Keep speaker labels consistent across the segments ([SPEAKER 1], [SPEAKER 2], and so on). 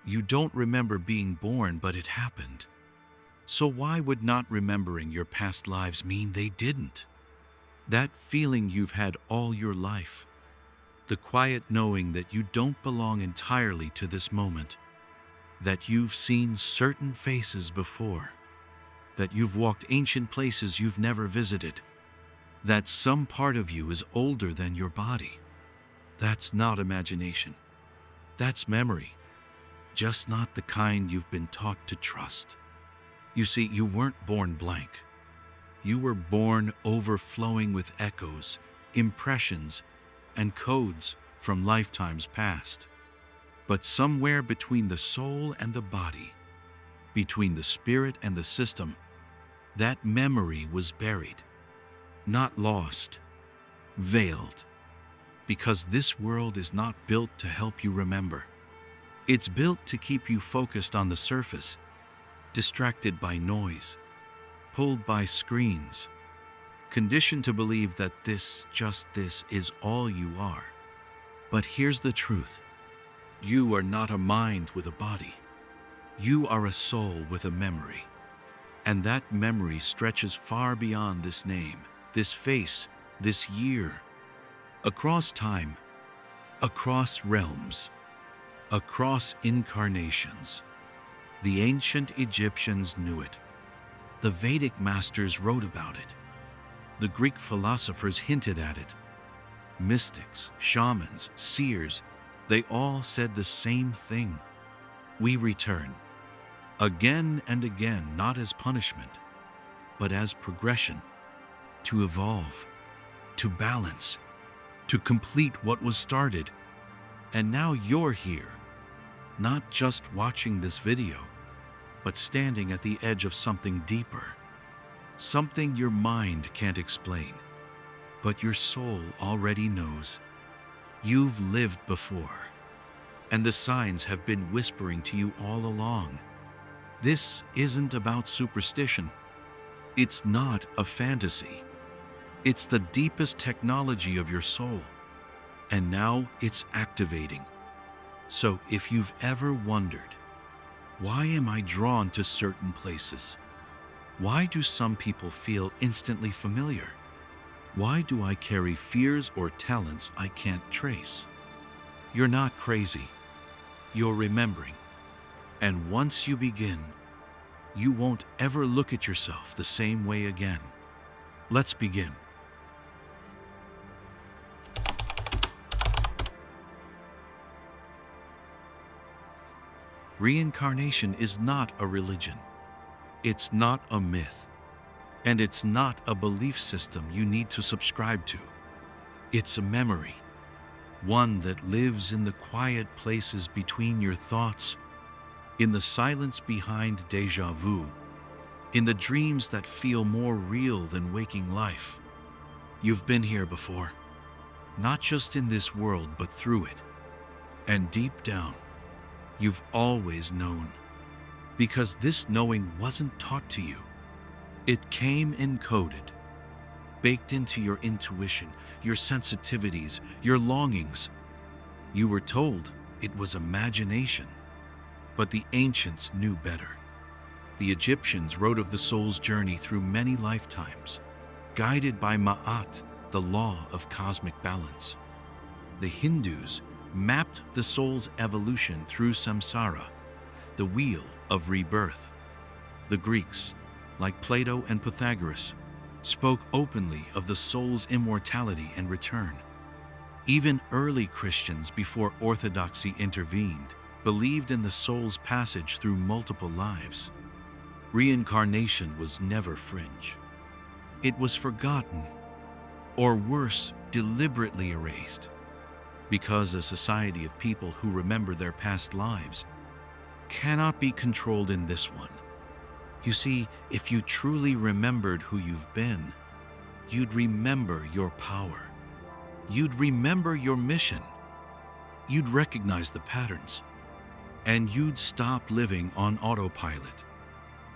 [SPEAKER 1] You don't remember being born, but it happened. So why would not remembering your past lives mean they didn't? That feeling you've had all your life. The quiet knowing that you don't belong entirely to this moment. That you've seen certain faces before. That you've walked ancient places you've never visited. That some part of you is older than your body. That's not imagination. That's memory. Just not the kind you've been taught to trust. You see, you weren't born blank. You were born overflowing with echoes, impressions, and codes from lifetimes past. But somewhere between the soul and the body, between the spirit and the system, that memory was buried. Not lost, veiled. Because this world is not built to help you remember. It's built to keep you focused on the surface, distracted by noise, pulled by screens, conditioned to believe that just this is all you are. But here's the truth. You are not a mind with a body. You are a soul with a memory. And that memory stretches far beyond this name, this face, this year, across time, across realms, across incarnations. The ancient Egyptians knew it. The Vedic masters wrote about it. The Greek philosophers hinted at it. Mystics, shamans, seers, they all said the same thing. We return, again and again, not as punishment, but as progression, to evolve, to balance, to complete what was started. And now you're here, not just watching this video, but standing at the edge of something deeper, something your mind can't explain, but your soul already knows. You've lived before, and the signs have been whispering to you all along. This isn't about superstition. It's not a fantasy. It's the deepest technology of your soul, and now it's activating. So if you've ever wondered, why am I drawn to certain places? Why do some people feel instantly familiar? Why do I carry fears or talents I can't trace? You're not crazy. You're remembering. And once you begin, you won't ever look at yourself the same way again. Let's begin. Reincarnation is not a religion. It's not a myth. And it's not a belief system you need to subscribe to. It's a memory, one that lives in the quiet places between your thoughts, in the silence behind déjà vu, in the dreams that feel more real than waking life. You've been here before, not just in this world, but through it. And deep down, you've always known, because this knowing wasn't taught to you. It came encoded, baked into your intuition, your sensitivities, your longings. You were told it was imagination, but the ancients knew better. The Egyptians wrote of the soul's journey through many lifetimes, guided by Ma'at, the law of cosmic balance. The Hindus mapped the soul's evolution through samsara, the wheel of rebirth. The Greeks, like Plato and Pythagoras, spoke openly of the soul's immortality and return. Even early Christians, before orthodoxy intervened, believed in the soul's passage through multiple lives. Reincarnation was never fringe. It was forgotten, or worse, deliberately erased, because a society of people who remember their past lives cannot be controlled in this one. You see, if you truly remembered who you've been, you'd remember your power. You'd remember your mission. You'd recognize the patterns. And you'd stop living on autopilot.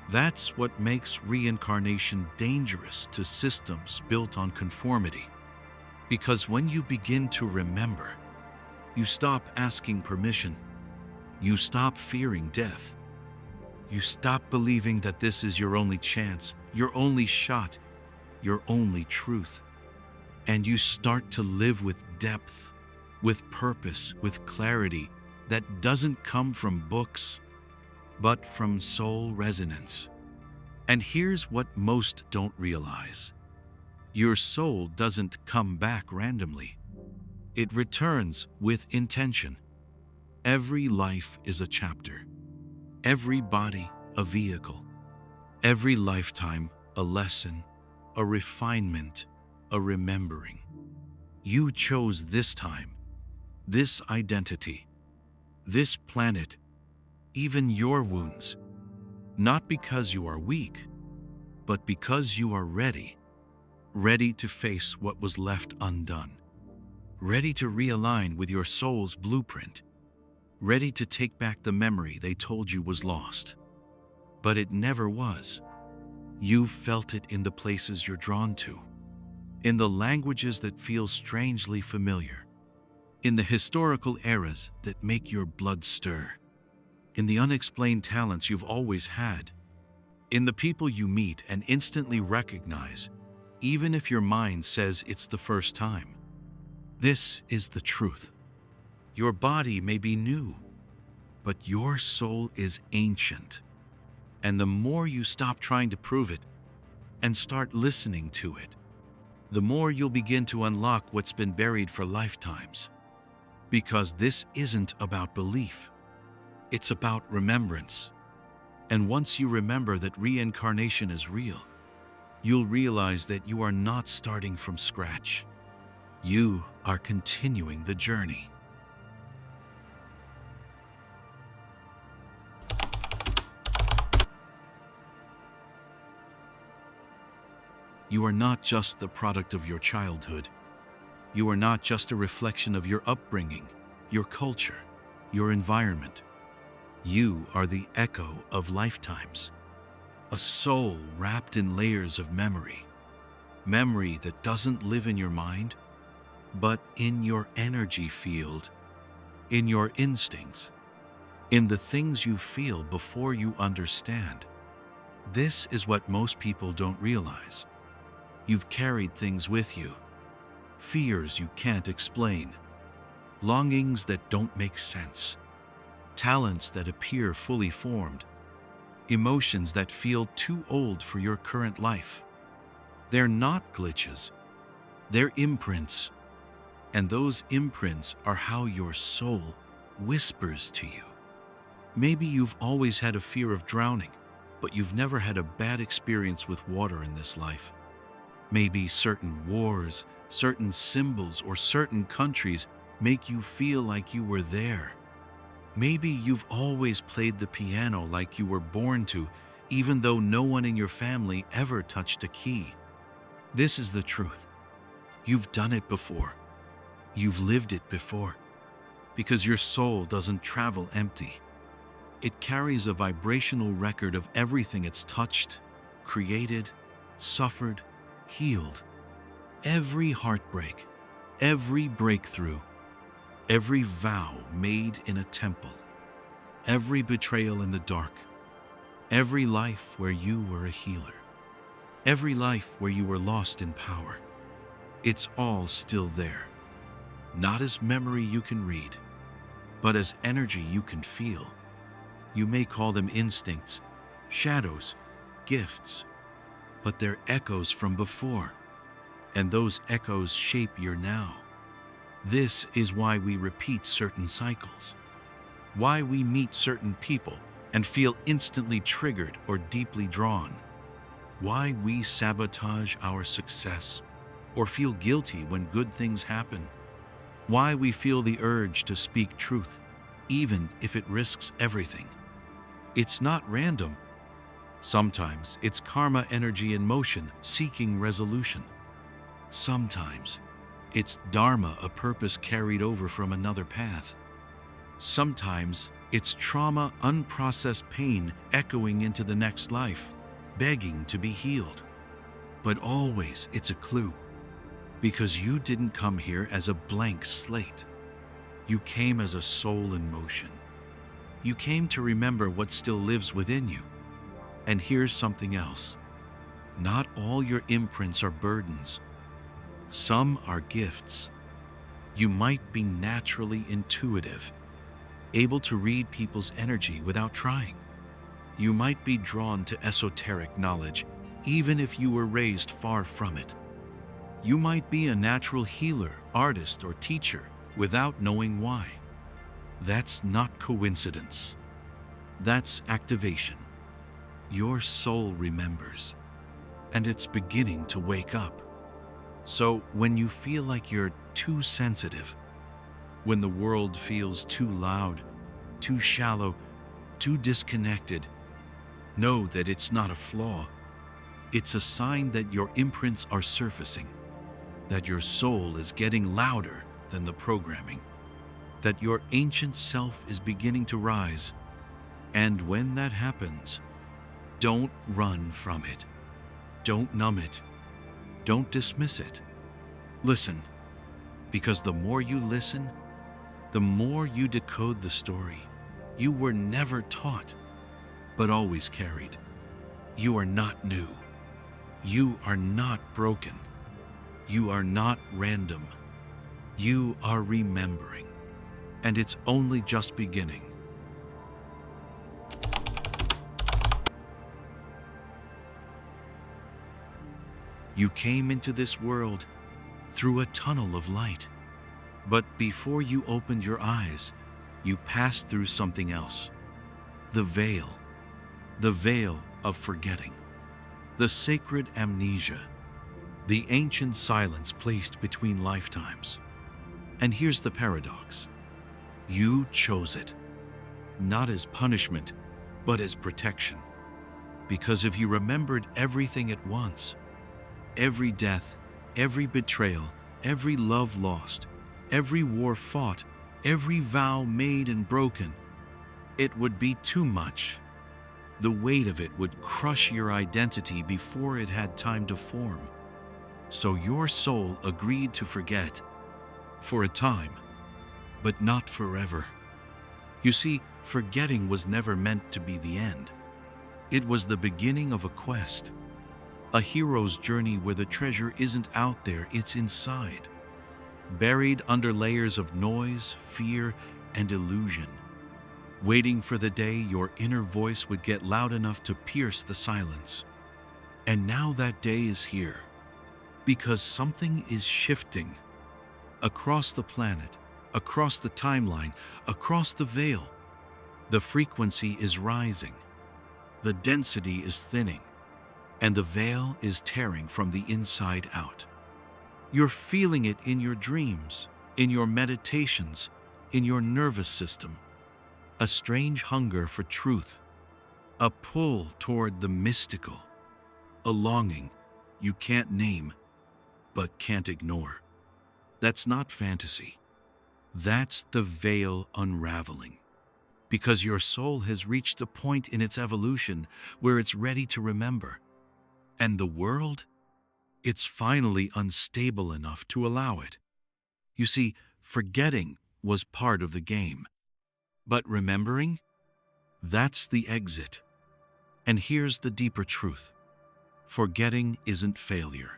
[SPEAKER 1] That's what makes reincarnation dangerous to systems built on conformity. Because when you begin to remember, you stop asking permission. You stop fearing death. You stop believing that this is your only chance, your only shot, your only truth. And you start to live with depth, with purpose, with clarity that doesn't come from books, but from soul resonance. And here's what most don't realize. Your soul doesn't come back randomly. It returns with intention. Every life is a chapter. Every body a vehicle. Every lifetime a lesson, a refinement, a remembering. You chose this time, this identity, this planet, even your wounds, not because you are weak, but because you are ready to face what was left undone, ready to realign with your soul's blueprint, ready to take back the memory they told you was lost. But it never was. You've felt it in the places you're drawn to, in the languages that feel strangely familiar, in the historical eras that make your blood stir, in the unexplained talents you've always had, in the people you meet and instantly recognize, even if your mind says it's the first time. This is the truth. Your body may be new, but your soul is ancient. And the more you stop trying to prove it and start listening to it, the more you'll begin to unlock what's been buried for lifetimes. Because this isn't about belief. It's about remembrance. And once you remember that reincarnation is real, you'll realize that you are not starting from scratch. You are continuing the journey. You are not just the product of your childhood. You are not just a reflection of your upbringing, your culture, your environment. You are the echo of lifetimes. A soul wrapped in layers of memory. Memory that doesn't live in your mind, but in your energy field, in your instincts, in the things you feel before you understand. This is what most people don't realize. You've carried things with you, fears you can't explain, longings that don't make sense, talents that appear fully formed, emotions that feel too old for your current life. They're not glitches, they're imprints, and those imprints are how your soul whispers to you. Maybe you've always had a fear of drowning, but you've never had a bad experience with water in this life. Maybe certain wars, certain symbols, or certain countries make you feel like you were there. Maybe you've always played the piano like you were born to, even though no one in your family ever touched a key. This is the truth. You've done it before. You've lived it before. Because your soul doesn't travel empty. It carries a vibrational record of everything it's touched, created, suffered, healed. Every heartbreak, every breakthrough, every vow made in a temple, every betrayal in the dark, every life where you were a healer, every life where you were lost in power. It's all still there, not as memory you can read, but as energy you can feel. You may call them instincts, shadows, gifts, but they're echoes from before, and those echoes shape your now. This is why we repeat certain cycles, why we meet certain people and feel instantly triggered or deeply drawn, why we sabotage our success or feel guilty when good things happen, why we feel the urge to speak truth, even if it risks everything. It's not random. Sometimes it's karma energy in motion, seeking resolution. Sometimes it's dharma, a purpose carried over from another path. Sometimes it's trauma, unprocessed pain echoing into the next life, begging to be healed. But always it's a clue, because you didn't come here as a blank slate. You came as a soul in motion, You came to remember what still lives within you. And here's something else. Not all your imprints are burdens. Some are gifts. You might be naturally intuitive, able to read people's energy without trying. You might be drawn to esoteric knowledge, even if you were raised far from it. You might be a natural healer, artist, or teacher without knowing why. That's not coincidence. That's activation. Your soul remembers, and it's beginning to wake up. So when you feel like you're too sensitive, when the world feels too loud, too shallow, too disconnected, know that it's not a flaw. It's a sign that your imprints are surfacing, that your soul is getting louder than the programming, that your ancient self is beginning to rise. And when that happens, don't run from it. Don't numb it. Don't dismiss it. Listen, because the more you listen, the more you decode the story you were never taught, but always carried. You are not new. You are not broken. You are not random. You are remembering, and it's only just beginning. You came into this world through a tunnel of light, but before you opened your eyes, you passed through something else. The veil of forgetting, the sacred amnesia, the ancient silence placed between lifetimes. And here's the paradox. You chose it, not as punishment, but as protection. Because if you remembered everything at once, every death, every betrayal, every love lost, every war fought, every vow made and broken, it would be too much. The weight of it would crush your identity before it had time to form. So your soul agreed to forget for a time, but not forever. You see, forgetting was never meant to be the end. It was the beginning of a quest, a hero's journey where the treasure isn't out there, it's inside, buried under layers of noise, fear, and illusion, waiting for the day your inner voice would get loud enough to pierce the silence. And now that day is here, because something is shifting across the planet, across the timeline, across the veil. The frequency is rising, the density is thinning, and the veil is tearing from the inside out. You're feeling it in your dreams, in your meditations, in your nervous system. A strange hunger for truth, a pull toward the mystical, a longing you can't name but can't ignore. That's not fantasy. That's the veil unraveling. Because your soul has reached a point in its evolution where it's ready to remember. And the world? It's finally unstable enough to allow it. You see, forgetting was part of the game. But remembering? That's the exit. And here's the deeper truth. Forgetting isn't failure.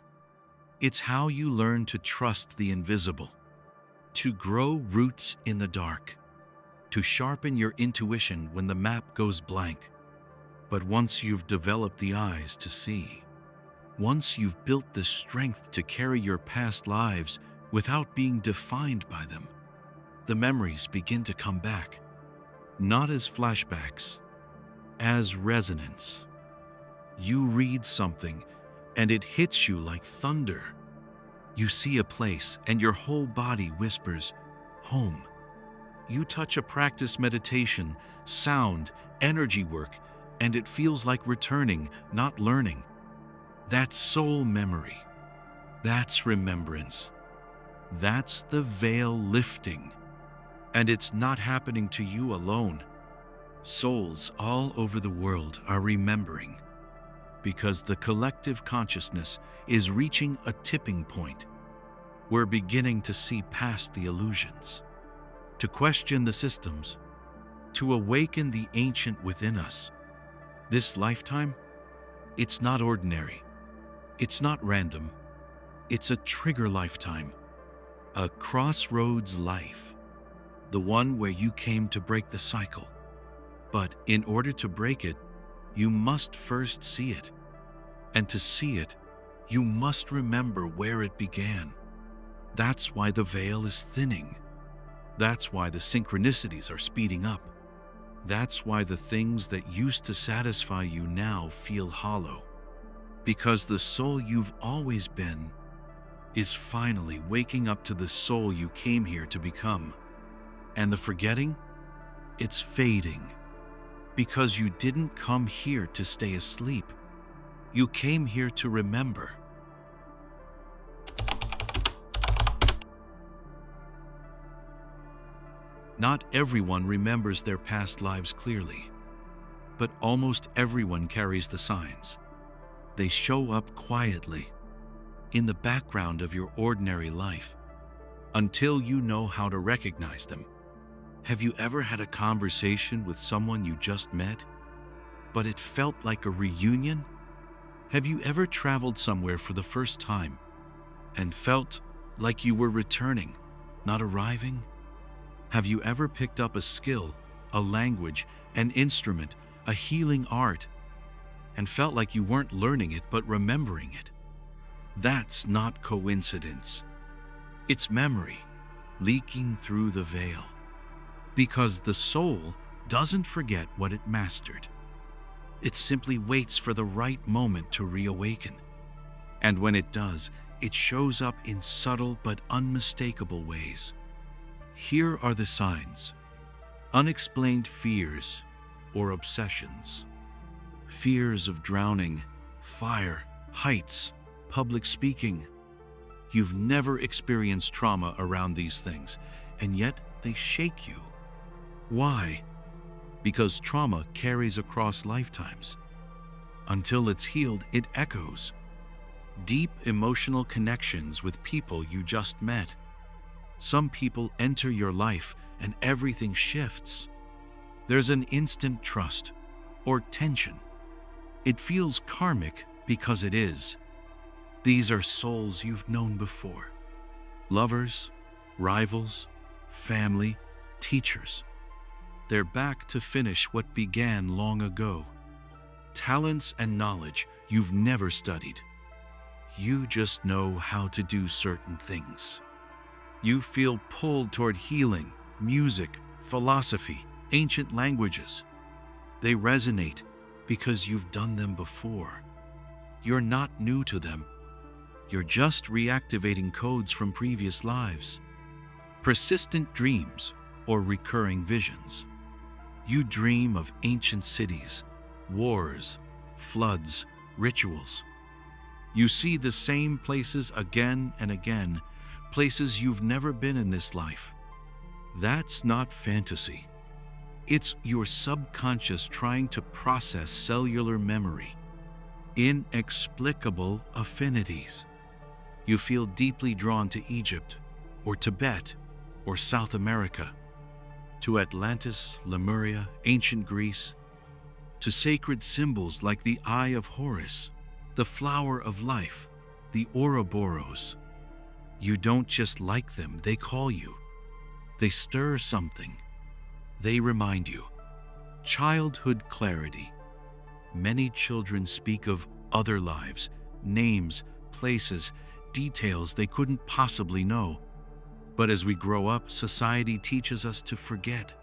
[SPEAKER 1] It's how you learn to trust the invisible, to grow roots in the dark, to sharpen your intuition when the map goes blank. But once you've developed the eyes to see, once you've built the strength to carry your past lives without being defined by them, the memories begin to come back, not as flashbacks, as resonance. You read something, and it hits you like thunder. You see a place, and your whole body whispers, home. You touch a practice meditation, sound, energy work, and it feels like returning, not learning. That's soul memory. That's remembrance. That's the veil lifting. And it's not happening to you alone. Souls all over the world are remembering, because the collective consciousness is reaching a tipping point. We're beginning to see past the illusions, to question the systems, to awaken the ancient within us. This lifetime, it's not ordinary. It's not random. It's a trigger lifetime, a crossroads life, the one where you came to break the cycle. But in order to break it, you must first see it. And to see it, you must remember where it began. That's why the veil is thinning. That's why the synchronicities are speeding up. That's why the things that used to satisfy you now feel hollow. Because the soul you've always been is finally waking up to the soul you came here to become. And the forgetting, it's fading. Because you didn't come here to stay asleep. You came here to remember. Not everyone remembers their past lives clearly, but almost everyone carries the signs. They show up quietly, in the background of your ordinary life, until you know how to recognize them. Have you ever had a conversation with someone you just met, but it felt like a reunion? Have you ever traveled somewhere for the first time and felt like you were returning, not arriving? Have you ever picked up a skill, a language, an instrument, a healing art, and felt like you weren't learning it but remembering it? That's not coincidence. It's memory leaking through the veil. Because the soul doesn't forget what it mastered. It simply waits for the right moment to reawaken. And when it does, it shows up in subtle but unmistakable ways. Here are the signs. Unexplained fears or obsessions. Fears of drowning, fire, heights, public speaking. You've never experienced trauma around these things, and yet they shake you. Why? Because trauma carries across lifetimes. Until it's healed, it echoes. Deep emotional connections with people you just met. Some people enter your life and everything shifts. There's an instant trust or tension. It feels karmic because it is. These are souls you've known before. Lovers, rivals, family, teachers. They're back to finish what began long ago. Talents and knowledge you've never studied. You just know how to do certain things. You feel pulled toward healing, music, philosophy, ancient languages. They resonate because you've done them before. You're not new to them. You're just reactivating codes from previous lives. Persistent dreams or recurring visions. You dream of ancient cities, wars, floods, rituals. You see the same places again and again, places you've never been in this life. That's not fantasy. It's your subconscious trying to process cellular memory. Inexplicable affinities. You feel deeply drawn to Egypt, or Tibet, or South America, to Atlantis, Lemuria, ancient Greece, to sacred symbols like the Eye of Horus, the flower of life, the Ouroboros. You don't just like them, they call you. They stir something. They remind you. Childhood clarity. Many children speak of other lives, names, places, details they couldn't possibly know. But as we grow up, society teaches us to forget.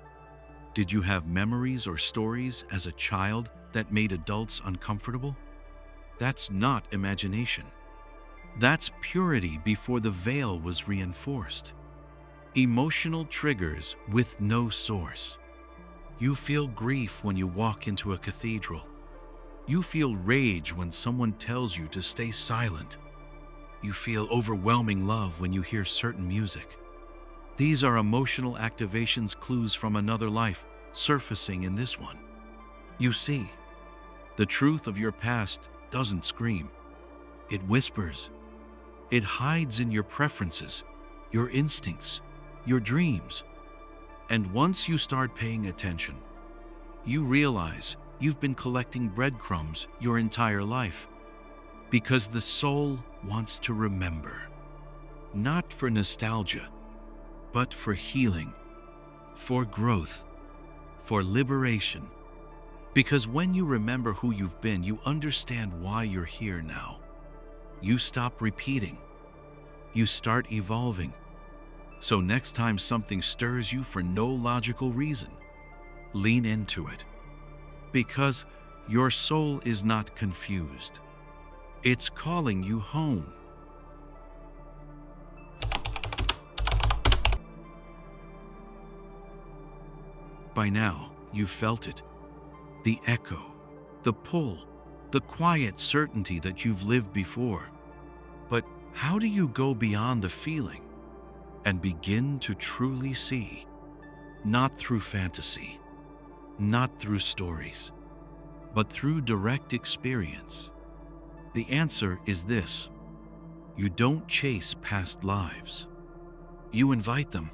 [SPEAKER 1] Did you have memories or stories as a child that made adults uncomfortable? That's not imagination. That's purity before the veil was reinforced. Emotional triggers with no source. You feel grief when you walk into a cathedral. You feel rage when someone tells you to stay silent. You feel overwhelming love when you hear certain music. These are emotional activations, clues from another life surfacing in this one. You see, the truth of your past doesn't scream. It whispers. It hides in your preferences, your instincts, your dreams. And once you start paying attention, you realize you've been collecting breadcrumbs your entire life. Because the soul wants to remember. Not for nostalgia, but for healing, for growth, for liberation. Because when you remember who you've been, you understand why you're here now. You stop repeating. You start evolving. So next time something stirs you for no logical reason, lean into it. Because your soul is not confused. It's calling you home. By now, you've felt it. The echo, the pull, the quiet certainty that you've lived before. But how do you go beyond the feeling and begin to truly see? Not through fantasy, not through stories, but through direct experience. The answer is this: you don't chase past lives. You invite them,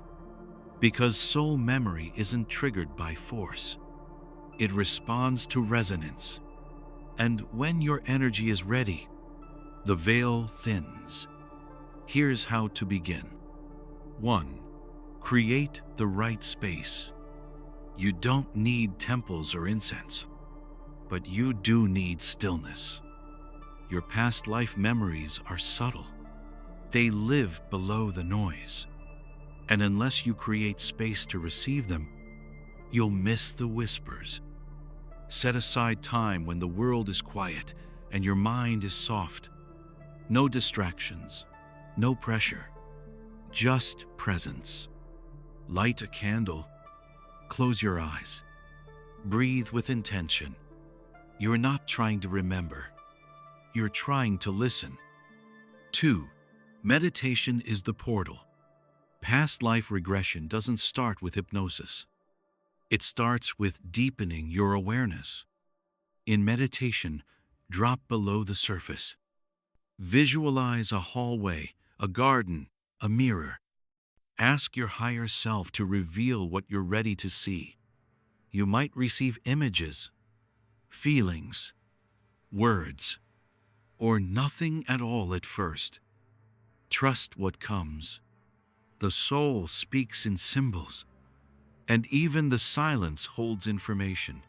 [SPEAKER 1] because soul memory isn't triggered by force. It responds to resonance. And when your energy is ready, the veil thins. Here's how to begin. 1. Create the right space. You don't need temples or incense, but you do need stillness. Your past life memories are subtle. They live below the noise. And unless you create space to receive them, you'll miss the whispers. Set aside time when the world is quiet and your mind is soft. No distractions, no pressure, just presence. Light a candle, close your eyes, breathe with intention. You're not trying to remember, you're trying to listen. 2. Meditation is the portal. Past life regression doesn't start with hypnosis. It starts with deepening your awareness. In meditation, drop below the surface. Visualize a hallway, a garden, a mirror. Ask your higher self to reveal what you're ready to see. You might receive images, feelings, words, or nothing at all at first. Trust what comes. The soul speaks in symbols, and even the silence holds information.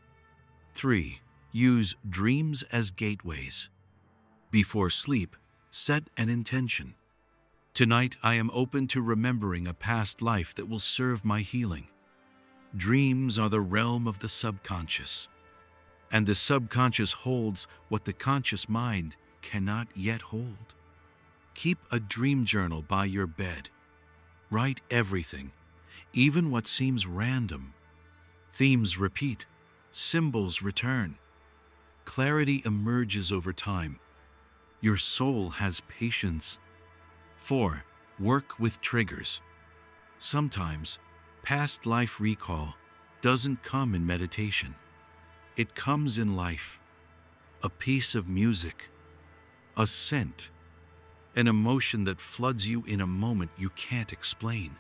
[SPEAKER 1] 3. Use dreams as gateways. Before sleep, set an intention. Tonight I am open to remembering a past life that will serve my healing. Dreams are the realm of the subconscious, and the subconscious holds what the conscious mind cannot yet hold. Keep a dream journal by your bed. Write everything, even what seems random. Themes repeat, symbols return. Clarity emerges over time. Your soul has patience. 4. Work with triggers. Sometimes, past life recall doesn't come in meditation. It comes in life. A piece of music, a scent, an emotion that floods you in a moment you can't explain.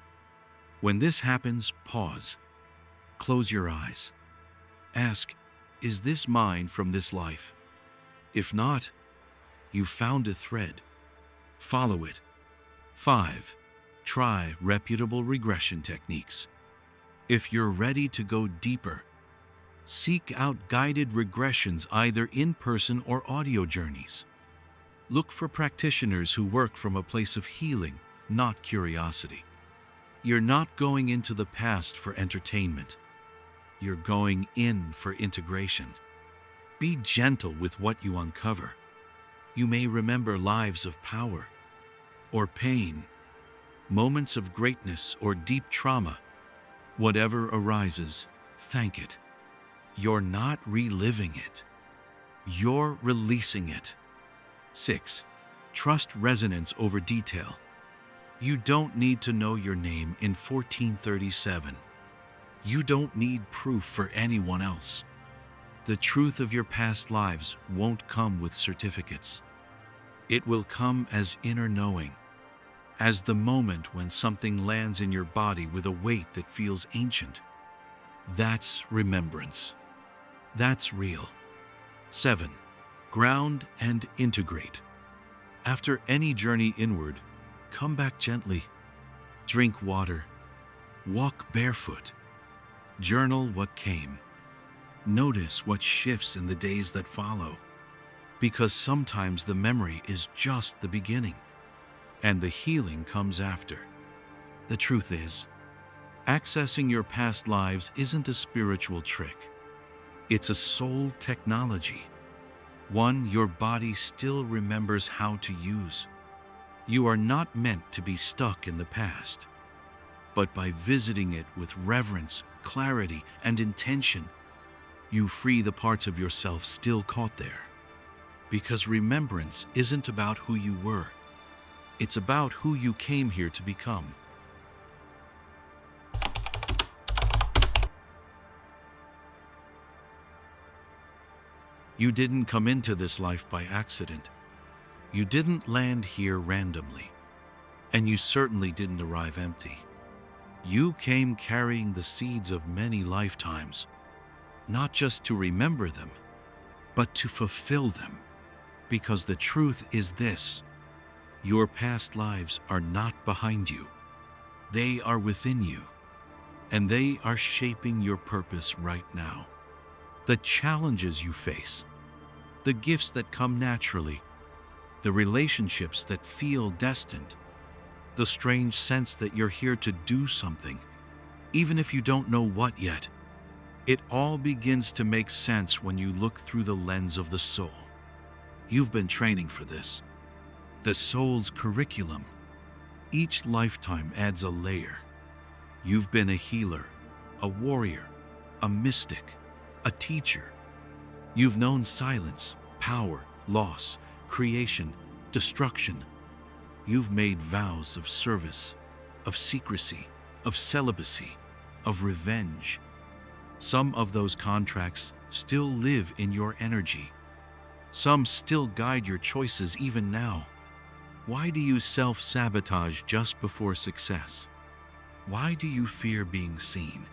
[SPEAKER 1] When this happens, pause. Close your eyes. Ask, is this mine from this life? If not, you found a thread. Follow it. 5. Try reputable regression techniques. If you're ready to go deeper, seek out guided regressions, either in person or audio journeys. Look for practitioners who work from a place of healing, not curiosity. You're not going into the past for entertainment. You're going in for integration. Be gentle with what you uncover. You may remember lives of power or pain, moments of greatness or deep trauma. Whatever arises, thank it. You're not reliving it. You're releasing it. 6. Trust resonance over detail. You don't need to know your name in 1437. You don't need proof for anyone else. The truth of your past lives won't come with certificates. It will come as inner knowing, as the moment when something lands in your body with a weight that feels ancient. That's remembrance. That's real. 7. Ground and integrate. After any journey inward, come back gently. Drink water. Walk barefoot. Journal what came. Notice what shifts in the days that follow. Because sometimes the memory is just the beginning, and the healing comes after. The truth is, accessing your past lives isn't a spiritual trick. It's a soul technology, one your body still remembers how to use. You are not meant to be stuck in the past, but by visiting it with reverence, clarity, and intention, you free the parts of yourself still caught there. Because remembrance isn't about who you were, it's about who you came here to become. You didn't come into this life by accident. You didn't land here randomly. And you certainly didn't arrive empty. You came carrying the seeds of many lifetimes, not just to remember them, but to fulfill them. Because the truth is this: your past lives are not behind you. They are within you, and they are shaping your purpose right now. The challenges you face, the gifts that come naturally, the relationships that feel destined, the strange sense that you're here to do something, even if you don't know what yet. It all begins to make sense when you look through the lens of the soul. You've been training for this. The soul's curriculum. Each lifetime adds a layer. You've been a healer, a warrior, a mystic, a teacher. You've known silence, power, loss, creation, destruction. You've made vows of service, of secrecy, of celibacy, of revenge. Some of those contracts still live in your energy. Some still guide your choices even now. Why do you self-sabotage just before success? Why do you fear being seen,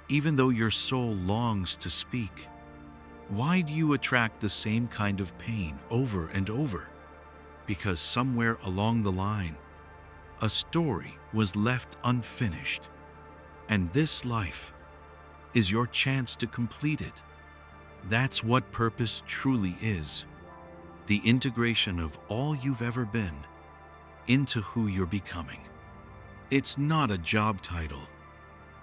[SPEAKER 1] even though your soul longs to speak? Why do you attract the same kind of pain over and over? Because somewhere along the line, a story was left unfinished. And this life is your chance to complete it. That's what purpose truly is. The integration of all you've ever been into who you're becoming. It's not a job title.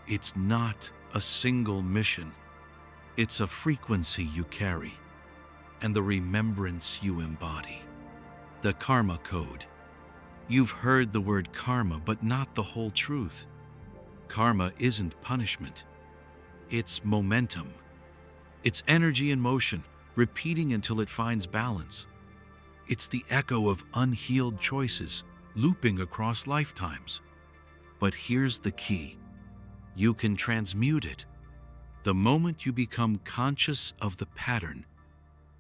[SPEAKER 1] It's not a single mission. It's a frequency you carry and the remembrance you embody. The karma code. You've heard the word karma, but not the whole truth. Karma isn't punishment. It's momentum. It's energy in motion, repeating until it finds balance. It's the echo of unhealed choices, looping across lifetimes. But here's the key. You can transmute it. The moment you become conscious of the pattern,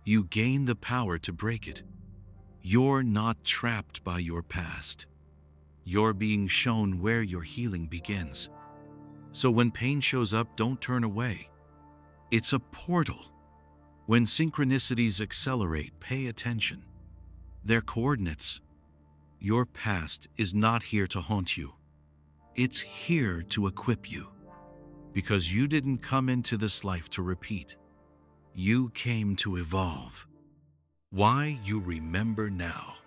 [SPEAKER 1] you gain the power to break it. You're not trapped by your past. You're being shown where your healing begins. So when pain shows up, don't turn away. It's a portal. When synchronicities accelerate, pay attention. They're coordinates. Your past is not here to haunt you. It's here to equip you. Because you didn't come into this life to repeat. You came to evolve. Why you remember now.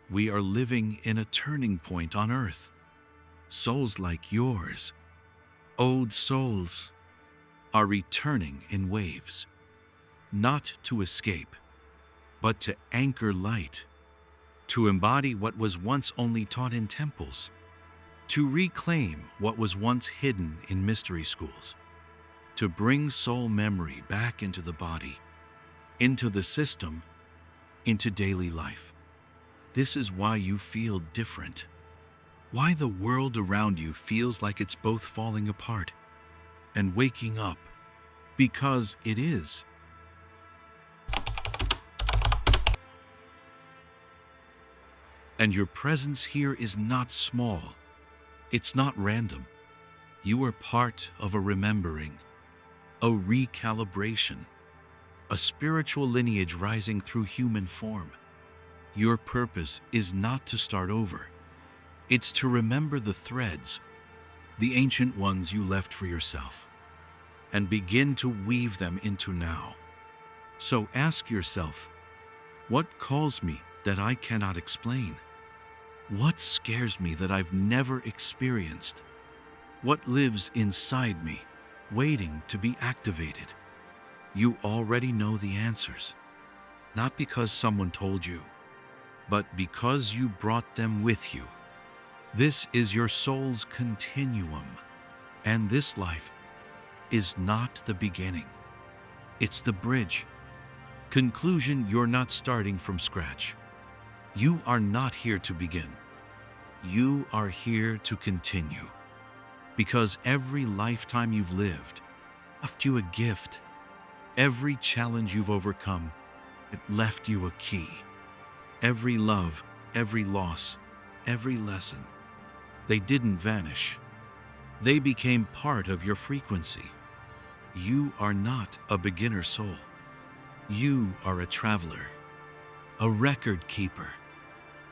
[SPEAKER 1] We are living in a turning point on Earth. Souls like yours, old souls, are returning in waves. Not to escape, but to anchor light. To embody what was once only taught in temples. To reclaim what was once hidden in mystery schools. To bring soul memory back into the body, into the system, into daily life. This is why you feel different. Why the world around you feels like it's both falling apart and waking up. Because it is. And your presence here is not small. It's not random. You are part of a remembering, a recalibration, a spiritual lineage rising through human form. Your purpose is not to start over. It's to remember the threads, the ancient ones you left for yourself, and begin to weave them into now. So ask yourself, what calls me that I cannot explain? What scares me that I've never experienced? What lives inside me, waiting to be activated? You already know the answers, not because someone told you, but because you brought them with you. This is your soul's continuum, and this life is not the beginning. It's the bridge. Conclusion: you're not starting from scratch. You are not here to begin. You are here to continue. Because every lifetime you've lived left you a gift. Every challenge you've overcome, it left you a key. Every love, every loss, every lesson, they didn't vanish. They became part of your frequency. You are not a beginner soul. You are a traveler, a record keeper,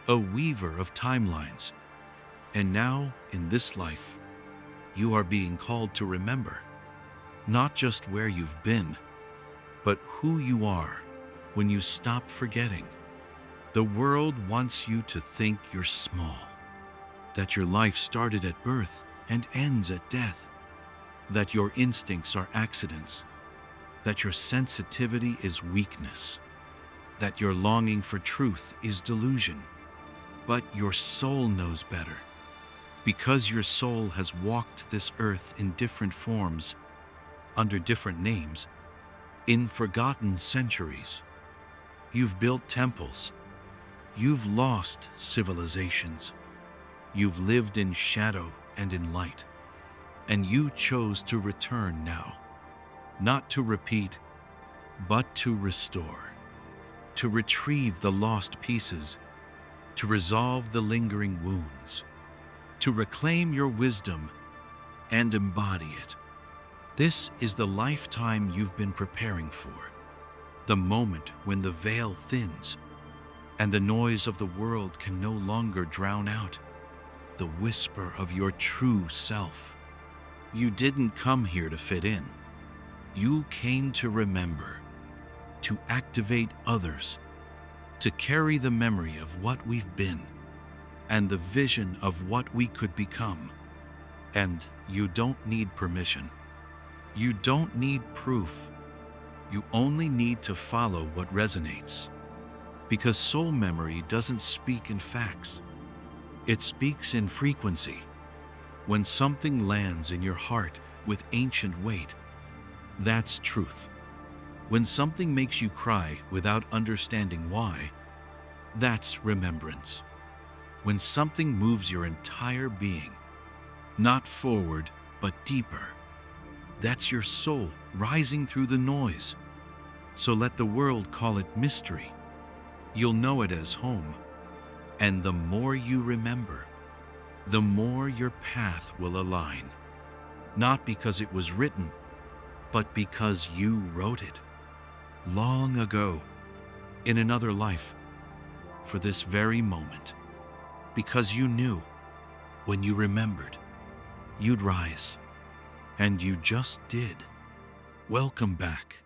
[SPEAKER 1] a weaver of timelines. And now, in this life, you are being called to remember, not just where you've been, but who you are when you stop forgetting. The world wants you to think you're small, that your life started at birth and ends at death, that your instincts are accidents, that your sensitivity is weakness, that your longing for truth is delusion. But your soul knows better. Because your soul has walked this earth in different forms, under different names, in forgotten centuries. You've built temples. You've lost civilizations. You've lived in shadow and in light. And you chose to return now. Not to repeat, but to restore. To retrieve the lost pieces. To resolve the lingering wounds. To reclaim your wisdom and embody it. This is the lifetime you've been preparing for. The moment when the veil thins and the noise of the world can no longer drown out the whisper of your true self. You didn't come here to fit in. You came to remember, to activate others, to carry the memory of what we've been and the vision of what we could become. And you don't need permission. You don't need proof. You only need to follow what resonates. Because soul memory doesn't speak in facts. It speaks in frequency. When something lands in your heart with ancient weight, that's truth. When something makes you cry without understanding why, that's remembrance. When something moves your entire being, not forward, but deeper, that's your soul rising through the noise. So let the world call it mystery. You'll know it as home. And the more you remember, the more your path will align. Not because it was written, but because you wrote it. Long ago, in another life, for this very moment. Because you knew, when you remembered, you'd rise. And you just did. Welcome back.